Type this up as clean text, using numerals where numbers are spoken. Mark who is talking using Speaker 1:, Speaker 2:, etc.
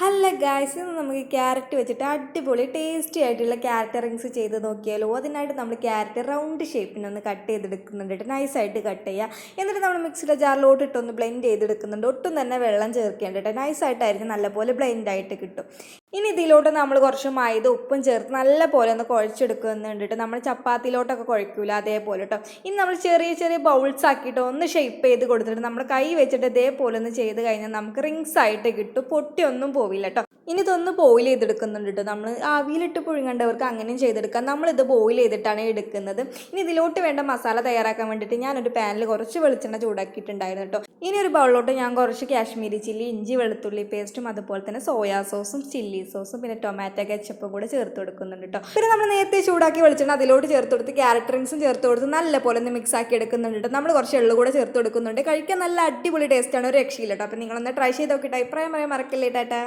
Speaker 1: Hello guys, ഇന്ന് നമുക്ക് carrot വെച്ചിട്ട് അടിപൊളി ടേസ്റ്റി ആയിട്ടുള്ള ക്യാരറ്റ് റിങ്സ് ചെയ്ത് നോക്കിയാലോ. അതിനായിട്ട് നമ്മൾ ക്യാരറ്റ് റൗണ്ട് ഷേപ്പിനൊന്ന് കട്ട് ചെയ്തെടുക്കുന്നുണ്ട്, നൈസായിട്ട് കട്ട് ചെയ്യുക. എന്നിട്ട് നമ്മൾ മിക്സിയുടെ ജാറിലോട്ട് ഇട്ടൊന്ന് ബ്ലെൻഡ് ചെയ്തെടുക്കുന്നുണ്ട്. ഒട്ടും തന്നെ വെള്ളം ചേർക്കേണ്ടിട്ട് നൈസായിട്ടായിരിക്കും നല്ലപോലെ ബ്ലെൻഡ് ആയിട്ട് കിട്ടും. ഇനി ഇതിലോട്ട് നമ്മൾ കുറച്ച് മൈദ ഉപ്പും ചേർത്ത് നല്ല പോലെ ഒന്ന് കുഴച്ചെടുക്കുന്നുണ്ട്. നമ്മൾ ചപ്പാത്തിയിലോട്ടൊക്കെ കുഴക്കൂല അതേപോലെ കേട്ടോ. ഇനി നമ്മൾ ചെറിയ ചെറിയ ബൗൾസ് ആക്കിയിട്ട് ഒന്ന് ഷേപ്പ് ചെയ്ത് കൊടുത്തിട്ട് നമ്മൾ കൈ വെച്ചിട്ട് ഇതേപോലെ ഒന്ന് ചെയ്ത് കഴിഞ്ഞാൽ നമുക്ക് റിങ്സ് ആയിട്ട് കിട്ടും, പൊട്ടിയൊന്നും പോവില്ല കേട്ടോ. ഇനി ഇതൊന്ന് ബോയിൽ ചെയ്തെടുക്കുന്നുണ്ട് കേട്ടോ. നമ്മൾ ആവിയിലിട്ട് പുഴുങ്ങേണ്ടവർക്ക് അങ്ങനെയും ചെയ്തെടുക്കാം. നമ്മളിത് ബോയിൽ ചെയ്തിട്ടാണ് എടുക്കുന്നത്. ഇനി ഇതിലോട്ട് വേണ്ട മസാല തയ്യാറാക്കാൻ വേണ്ടിയിട്ട് ഞാനൊരു പാനിൽ കുറച്ച് വെളിച്ചെണ്ണ ചൂടാക്കിയിട്ടുണ്ടായിരുന്നു കേട്ടോ. ഇനി ഒരു ബൗളിലോട്ട് ഞാൻ കുറച്ച് കാശ്മീരി ചില്ലി, ഇഞ്ചി വെളുത്തുള്ളി പേസ്റ്റും അതുപോലെ തന്നെ സോയാ സോസും ചില്ലി സോസും പിന്നെ ടൊമാറ്റോ കെച്ചപ്പും കൂടെ ചേർത്ത് കൊടുക്കുന്നുണ്ട് കേട്ടോ. പിന്നെ നമ്മൾ നേരത്തെ ചൂടാക്കി വെളിച്ചെണ്ണ അതിലോട്ട് ചേർത്ത് കൊടുത്ത് ക്യാരറ്റ് റിങ്സും ചേർത്ത് കൊടുത്ത് നല്ല പോലെ ഒന്ന് മിക്സ് ആക്കി എടുക്കുന്നുണ്ട് കേട്ടോ. നമ്മൾ കുറച്ച് എള്ളു കൂടെ ചേർത്ത് കൊടുക്കുന്നുണ്ട്. കഴിക്കാൻ നല്ല അടിപൊളി ടേസ്റ്റാണ്, ഒരു രക്ഷയില്ല കേട്ടോ. അപ്പോൾ നിങ്ങളൊന്ന് ട്രൈ ചെയ്ത് നോക്കിയിട്ട് അഭിപ്രായം പറയാൻ മറക്കല്ലേ ടാറ്റാ.